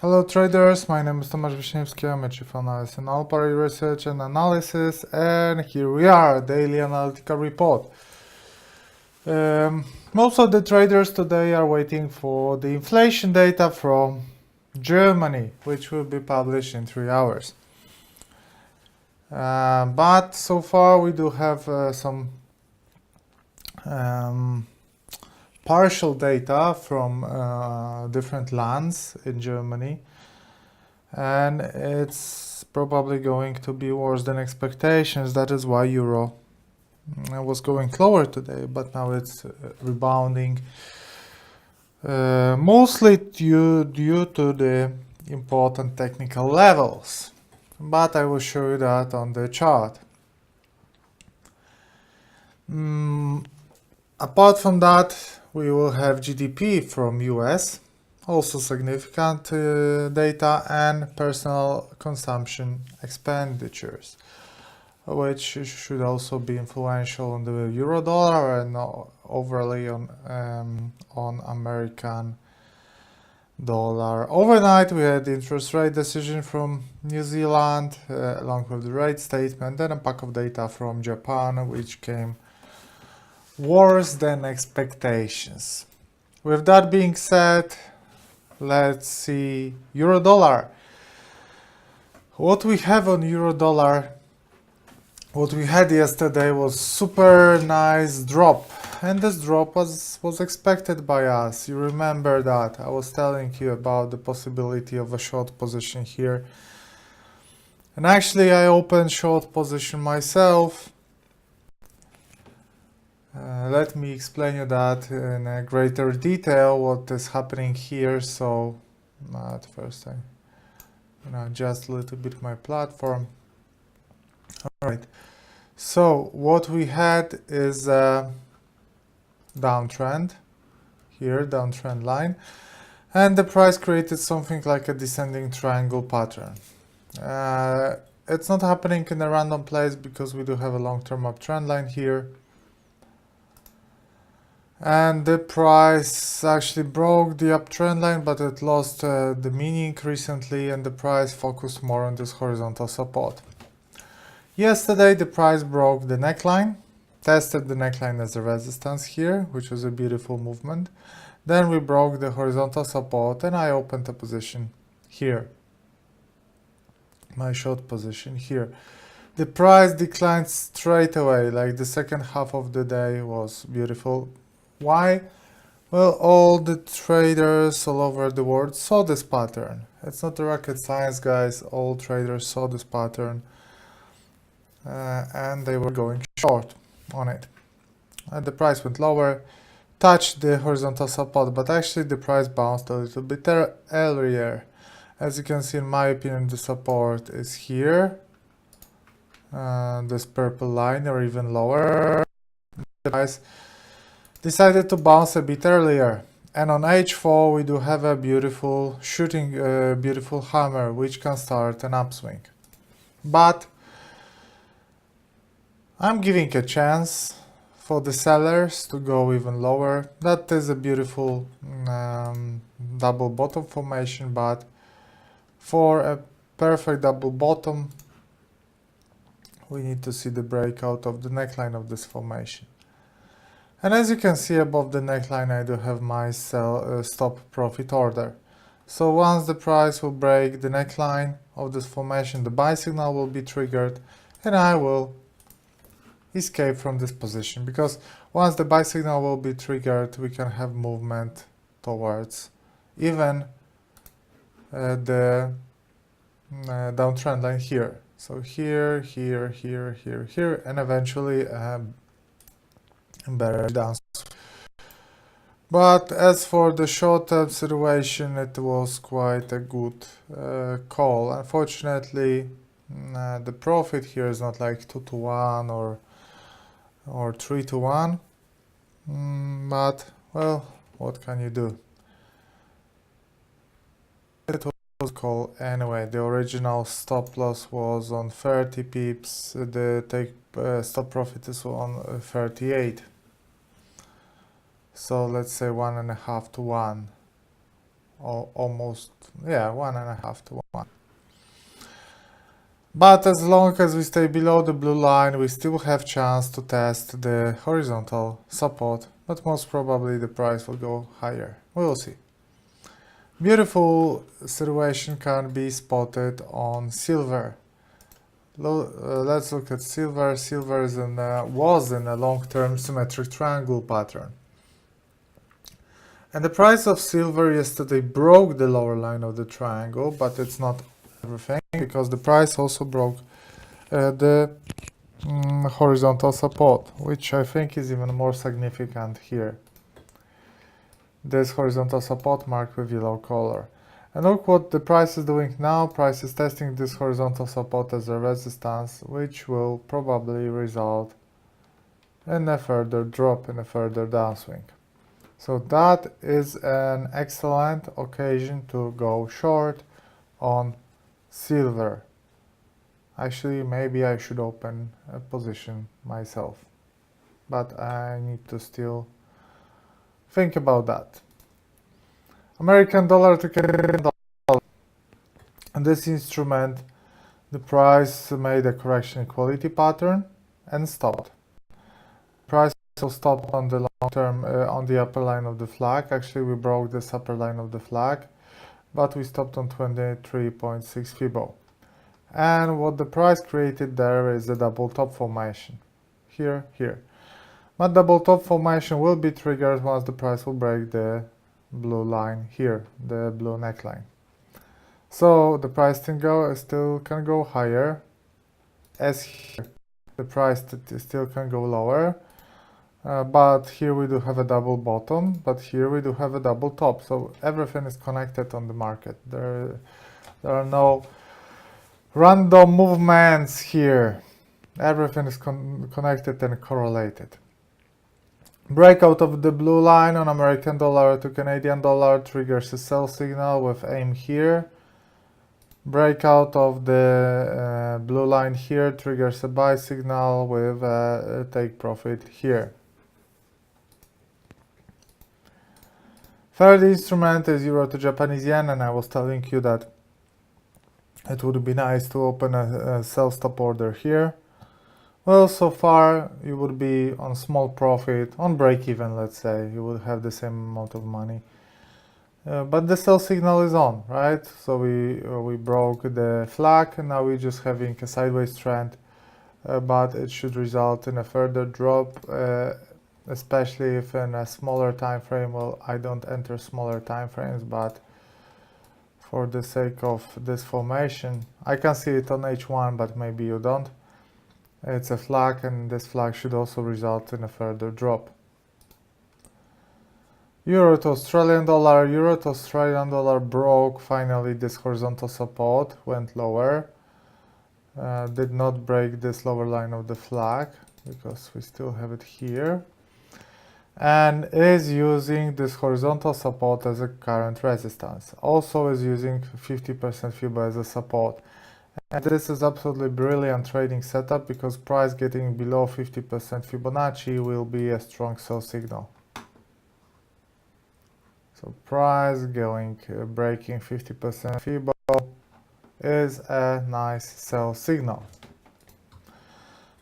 Hello traders, my name is Tomasz Wiśniewski, I'm a Chief Analyst in Alpari Research and Analysis, and here we are, daily analytical report. Most of the traders today are waiting for the inflation data from Germany, which will be published in 3 hours. But so far we do have some partial data from different lands in Germany, and it's probably going to be worse than expectations. That is why euro was going lower today, but now it's rebounding, mostly due to the important technical levels, but I will show you that on the chart. Apart from that, we will have GDP from US, also significant data, and personal consumption expenditures, which should also be influential on the euro dollar and overly on American dollar. Overnight, we had the interest rate decision from New Zealand, along with the rate statement, and a pack of data from Japan, which came worse than expectations. With that being said, let's see euro dollar. What we have on euro dollar, what we had yesterday was super nice drop, and this drop was expected by us. You remember that I was telling you about the possibility of a short position here, and actually I opened short position myself. Let me explain you that in a greater detail what is happening here. So at first I adjust a little bit my platform. All right, so what we had is a downtrend here, downtrend line, and the price created something like a descending triangle pattern. It's not happening in a random place because we do have a long-term uptrend line here. And the price actually broke the uptrend line, but it lost the meaning recently, and the price focused more on this horizontal support. Yesterday the price broke the neckline, tested the neckline as a resistance here, which was a beautiful movement. Then we broke the horizontal support and I opened a position here, my short position here. The price declined straight away, like the second half of the day was beautiful. Why? Well, all the traders all over the world saw this pattern. It's not a rocket science, guys. All traders saw this pattern and they were going short on it. And the price went lower, touched the horizontal support, but actually the price bounced a little bit earlier. As you can see, in my opinion, the support is here, this purple line, or even lower. The price decided to bounce a bit earlier, and on H4 we do have a beautiful beautiful hammer which can start an upswing. But I'm giving a chance for the sellers to go even lower. That is a beautiful double bottom formation, but for a perfect double bottom we need to see the breakout of the neckline of this formation. And as you can see above the neckline, I do have my stop profit order. So once the price will break the neckline of this formation, the buy signal will be triggered and I will escape from this position, because once the buy signal will be triggered, we can have movement towards even the downtrend line here. So here, here, here, here, here, and eventually better down. But as for the short-term situation, it was quite a good call. Unfortunately, the profit here is not like 2-to-1 or 3-to-1, but well, what can you do? It was a call anyway. The original stop loss was on 30 pips, the stop profit is on 38. So let's say 1.5 to 1 almost, yeah, 1.5 to 1. But as long as we stay below the blue line, we still have chance to test the horizontal support, but most probably the price will go higher. We will see. Beautiful situation can be spotted on silver. Let's look at silver. Silver was in a long-term symmetric triangle pattern. And the price of silver yesterday broke the lower line of the triangle, but it's not everything, because the price also broke the horizontal support, which I think is even more significant here. This horizontal support marked with yellow color. And look what the price is doing now. Price is testing this horizontal support as a resistance, which will probably result in a further drop, in a further downswing. So that is an excellent occasion to go short on silver. Actually, maybe I should open a position myself, but I need to still think about that. American dollar to Canadian dollar. And this instrument, the price made a correction equality pattern and stopped. Price also stopped on the long term on the upper line of the flag. Actually, we broke this upper line of the flag, but we stopped on 23.6 Fibo. And what the price created there is a double top formation. Here. But double top formation will be triggered once the price will break the blue line here, the blue neckline. So the price still can go higher, as here the price still can go lower. But here we do have a double bottom, but here we do have a double top. So everything is connected on the market. There are no random movements here. Everything is connected and correlated. Breakout of the blue line on American dollar to Canadian dollar triggers a sell signal with aim here. Breakout of the blue line here triggers a buy signal with a take profit here. Third instrument is Euro to Japanese yen, and I was telling you that it would be nice to open a sell stop order here. Well, so far you would be on small profit, on break even, let's say. You would have the same amount of money. But the sell signal is on, right? So we broke the flag, and now we're just having a sideways trend, but it should result in a further drop, especially if in a smaller time frame. Well, I don't enter smaller time frames, but for the sake of this formation, I can see it on H1, but maybe you don't. It's a flag, and this flag should also result in a further drop. Euro to Australian dollar. Euro to Australian dollar broke finally this horizontal support, went lower. Did not break this lower line of the flag, because we still have it here. And is using this horizontal support as a current resistance. Also is using 50% Fibo as a support. And this is absolutely brilliant trading setup, because price getting below 50% Fibonacci will be a strong sell signal. So price breaking 50% Fibo is a nice sell signal.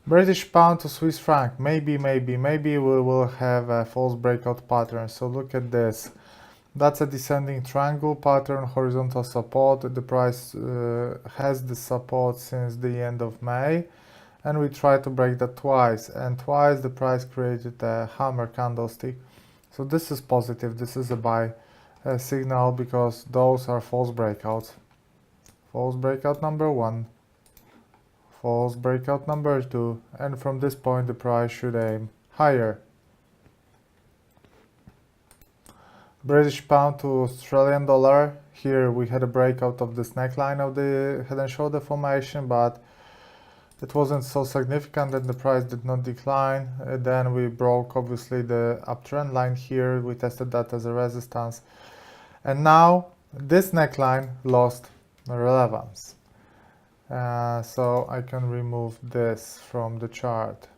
British pound to Swiss franc. Maybe we will have a false breakout pattern. So look at this. That's a descending triangle pattern, horizontal support. The price has the support since the end of May, and we tried to break that twice, and twice the price created a hammer candlestick. So this is positive. This is a buy signal, because those are false breakouts. False breakout number 1, false breakout number 2, and from this point the price should aim higher. British pound to Australian dollar. Here we had a breakout of this neckline of the head and shoulder formation, but it wasn't so significant and the price did not decline. Then we broke obviously the uptrend line here. We tested that as a resistance. And now this neckline lost relevance. So I can remove this from the chart.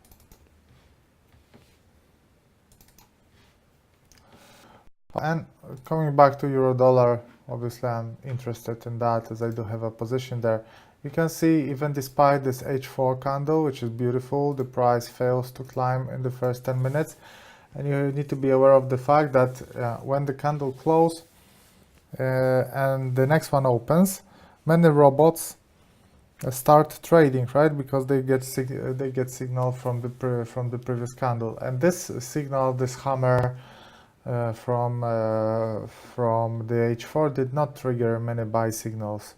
And coming back to euro dollar, Obviously, I'm interested in that as I do have a position there. You can see even despite this H4 candle, which is beautiful, the price fails to climb in the first 10 minutes. And you need to be aware of the fact that when the candle closes and the next one opens, many robots start trading, right? Because they get signal from the previous candle, and this signal, this hammer from the H4 did not trigger many buy signals,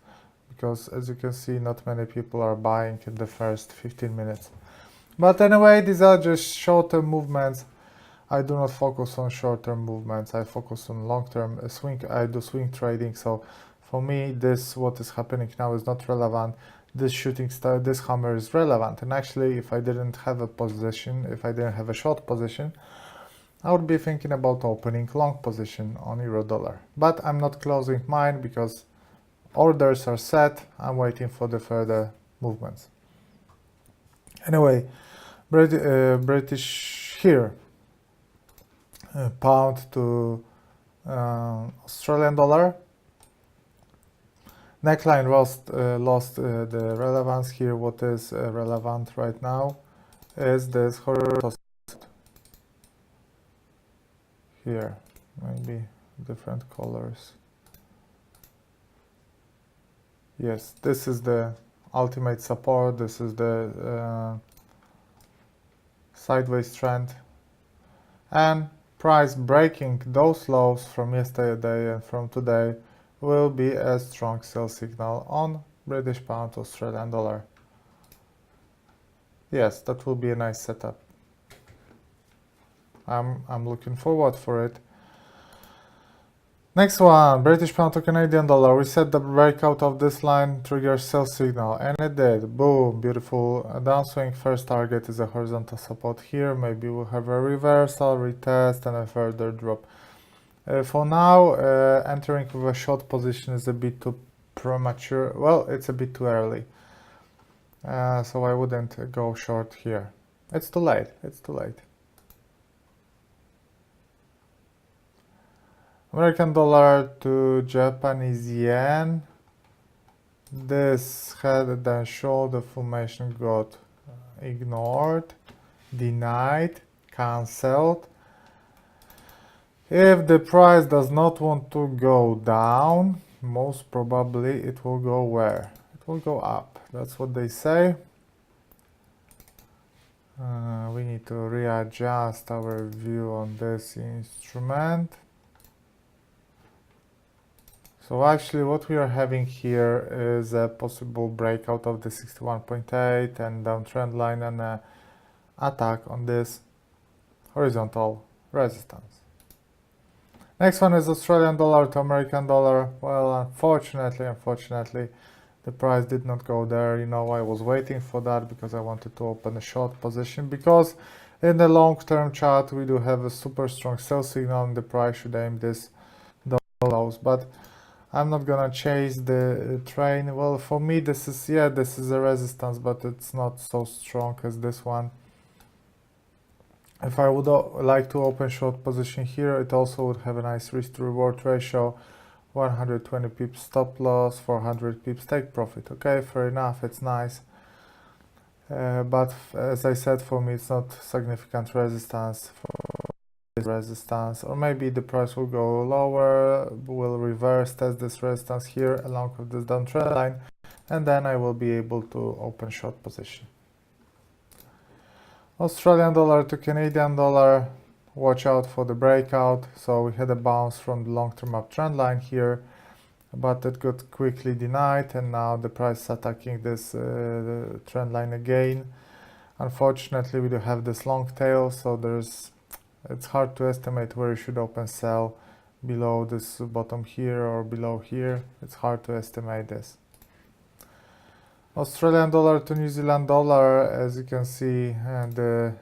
because as you can see, not many people are buying in the first 15 minutes. But anyway, these are just short-term movements. I do not focus on short-term movements. I focus on long-term swing. I do swing trading. So for me, what is happening now is not relevant. This shooting star, this hammer is relevant. And actually, if I didn't have a position, if I didn't have a short position, I would be thinking about opening long position on euro dollar. But I'm not closing mine because orders are set. I'm waiting for the further movements. Anyway, British here. Pound to Australian dollar. Neckline lost the relevance here. What is relevant right now is this horizontal here, maybe different colors. Yes, this is the ultimate support. This is the sideways trend, and price breaking those lows from yesterday and from today will be a strong sell signal on British pound to Australian dollar. Yes, that will be a nice setup. I'm looking forward for it. Next one, British pound to Canadian dollar. We said the breakout of this line triggers sell signal, and it did. Boom, beautiful downswing. First target is a horizontal support here. Maybe we'll have a reversal, retest, and a further drop. For now, entering with a short position is a bit too premature. Well, it's a bit too early. So I wouldn't go short here. It's too late. It's too late. American dollar to Japanese yen. This head and shoulder formation got ignored, denied, cancelled. If the price does not want to go down, most probably it will go where? It will go up. That's what they say. We need to readjust our view on this instrument. So actually what we are having here is a possible breakout of the 61.8 and downtrend line and an attack on this horizontal resistance. Next one is Australian dollar to American dollar. Well, unfortunately, the price did not go there. You know, I was waiting for that because I wanted to open a short position, because in the long-term chart we do have a super strong sell signal and the price should aim this lows. But I'm not gonna chase the train. Well, for me this is a resistance, but it's not so strong as this one. If I would like to open short position here, it also would have a nice risk to reward ratio. 120 pips stop loss, 400 pips take profit. Okay, fair enough, it's nice. But as I said, for me it's not significant resistance. Or maybe the price will go lower, will reverse test this resistance here along with this downtrend line, and then I will be able to open short position. Australian dollar to Canadian dollar, watch out for the breakout. So we had a bounce from the long-term uptrend line here, but it got quickly denied, and now the price is attacking this trend line again. Unfortunately, we do have this long tail, so it's hard to estimate where you should open sell, below this bottom here or below here. It's hard to estimate this. Australian dollar to New Zealand dollar, as you can see, the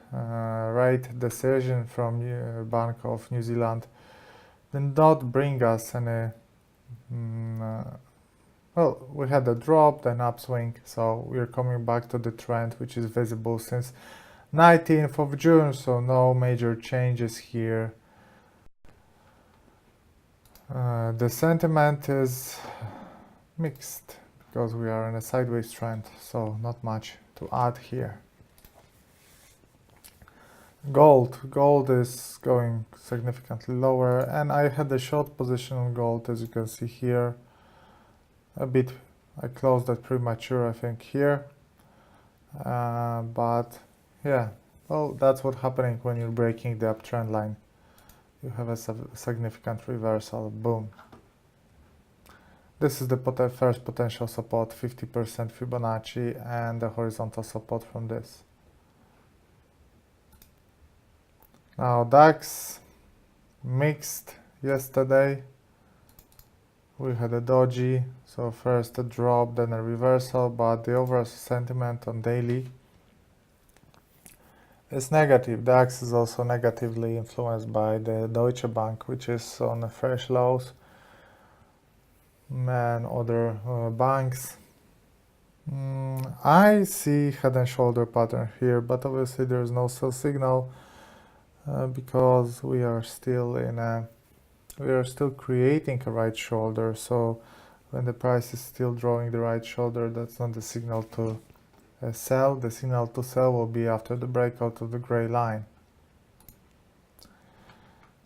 rate decision from Bank of New Zealand did not bring us any, well, we had a drop, then upswing, so we're coming back to the trend which is visible since 19th of June, so no major changes here. The sentiment is mixed because we are in a sideways trend, so not much to add here. Gold is going significantly lower, and I had a short position on gold, as you can see here. A bit, I closed that premature, I think, here. But yeah, well, that's what's happening when you're breaking the uptrend line. You have a significant reversal, boom. This is the first potential support, 50% Fibonacci, and the horizontal support from this. Now DAX, mixed yesterday. We had a doji, so first a drop, then a reversal, but the overall sentiment on daily is negative. DAX is also negatively influenced by the Deutsche Bank, which is on fresh lows, and other banks. I see head and shoulder pattern here, but obviously there is no sell signal because we are still creating a right shoulder. So when the price is still drawing the right shoulder, that's not the signal to sell. The signal to sell will be after the breakout of the gray line.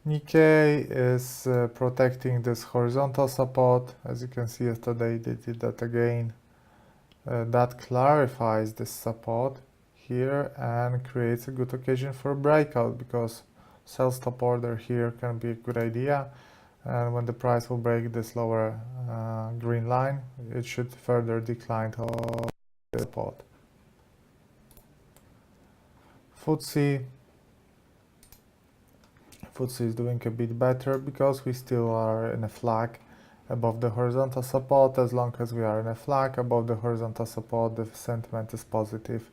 Nikkei is protecting this horizontal support. As you can see, yesterday they did that again. That clarifies this support here and creates a good occasion for a breakout, because sell stop order here can be a good idea. And when the price will break this lower green line, it should further decline to the support. FTSE is doing a bit better because we still are in a flag above the horizontal support. As long as we are in a flag above the horizontal support, the sentiment is positive.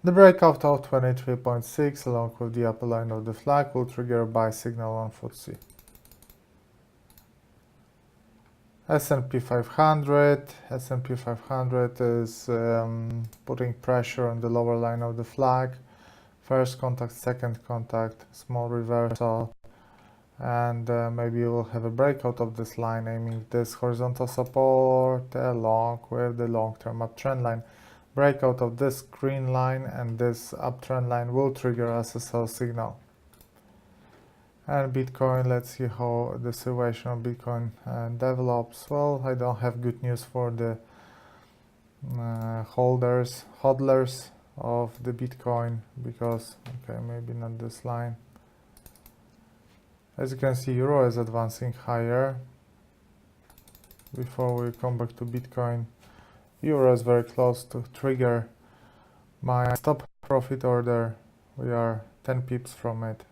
The breakout of 23.6 along with the upper line of the flag will trigger a buy signal on FTSE. S&P 500. S&P 500 is putting pressure on the lower line of the flag. First contact, second contact, small reversal, and maybe we'll have a breakout of this line, aiming this horizontal support along with the long-term uptrend line. Breakout of this green line and this uptrend line will trigger us a sell signal. And Bitcoin, let's see how the situation of Bitcoin develops. Well, I don't have good news for the hodlers of the Bitcoin, because, okay, maybe not this line. As you can see, Euro is advancing higher. Before we come back to Bitcoin, Euro is very close to trigger my stop profit order. We are 10 pips from it,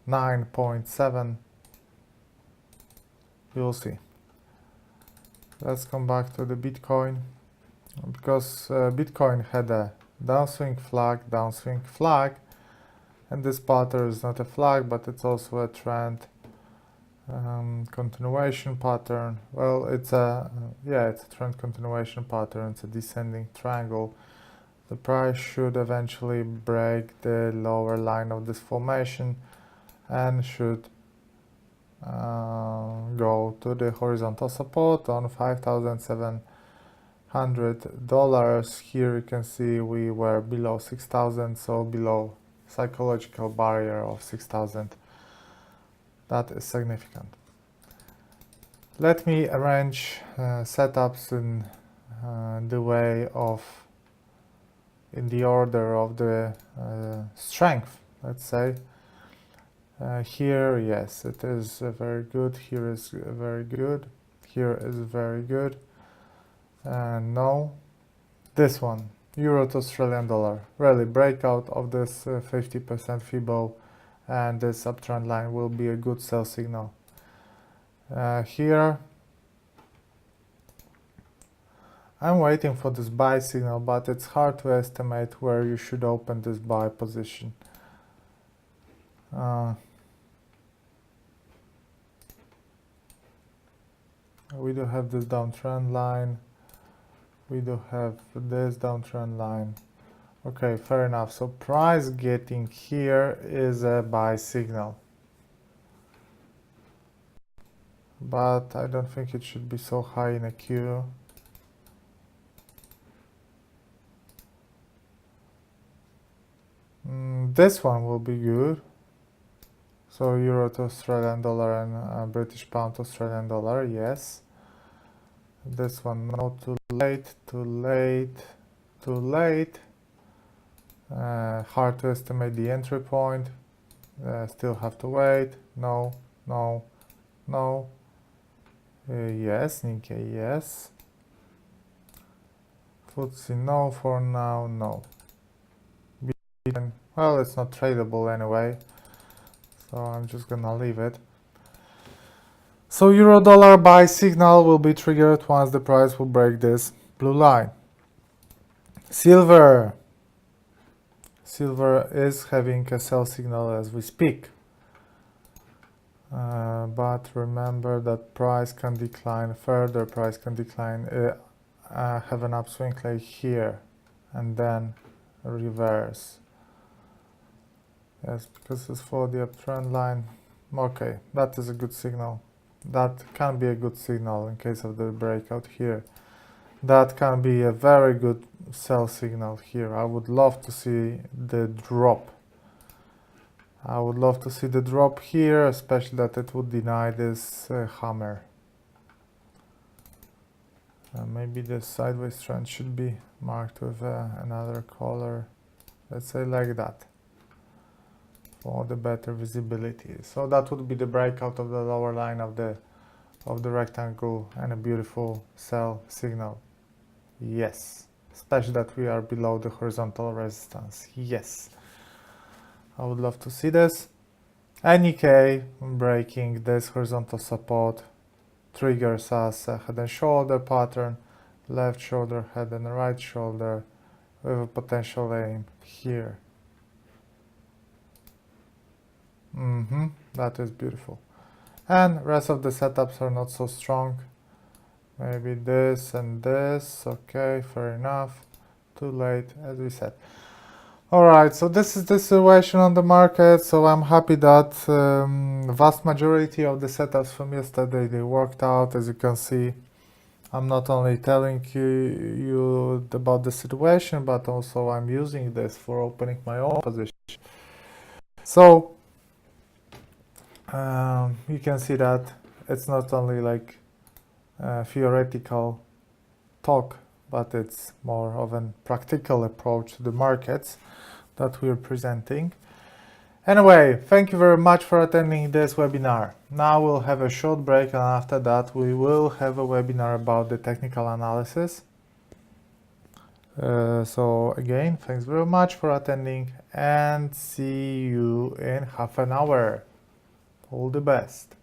9.7. You'll see. Let's come back to the Bitcoin, because Bitcoin had a downswing flag, and this pattern is not a flag, but it's also a trend continuation pattern. Well, it's a trend continuation pattern. It's a descending triangle. The price should eventually break the lower line of this formation and should go to the horizontal support on $5,700. Here you can see we were below 6,000, so below psychological barrier of 6,000. That is significant. Let me arrange setups in the order of the strength, let's say. Here, yes, it is very good. Here is very good. Here is very good. No, this one, Euro to Australian dollar. Really, breakout of this 50% Fibo, and this uptrend line will be a good sell signal. Here, I'm waiting for this buy signal, but it's hard to estimate where you should open this buy position. We do have this downtrend line. We do have this downtrend line. Okay, fair enough. So price getting here is a buy signal. but I don't think it should be so high in a Q. This one will be good. So euro to Australian dollar and British pound to Australian dollar, yes. This one, no, too late, too late, too late. Hard to estimate the entry point. Still have to wait. No, no, no. Yes, Nikkei, yes. FTSE, no, for now, no. Well, it's not tradable anyway, so I'm just gonna leave it. So euro dollar buy signal will be triggered once the price will break this blue line. Silver. Silver is having a sell signal as we speak. But remember that price can decline further, price can decline, have an upswing like here, and then reverse. Yes, because it's for the uptrend line. Okay, that is a good signal. That can be a good signal in case of the breakout here. That can be a very good sell signal here. I would love to see the drop. I would love to see the drop here, especially that it would deny this hammer. Maybe the sideways trend should be marked with another color. Let's say like that, for the better visibility. So that would be the breakout of the lower line of the rectangle and a beautiful sell signal. Yes, especially that we are below the horizontal resistance. Yes, I would love to see this. Nikkei breaking this horizontal support triggers us a head and shoulder pattern, left shoulder, head and right shoulder, with a potential aim here. That is beautiful. And rest of the setups are not so strong. Maybe this and this. Okay, fair enough. Too late, as we said. Alright, so this is the situation on the market. So I'm happy that vast majority of the setups from yesterday, they worked out. As you can see, I'm not only telling you about the situation, but also I'm using this for opening my own position. So you can see that it's not only like theoretical talk, but it's more of a practical approach to the markets that we're presenting. Anyway, thank you very much for attending this webinar. Now we'll have a short break, and after that we will have a webinar about the technical analysis. So again, thanks very much for attending, and see you in half an hour. All the best.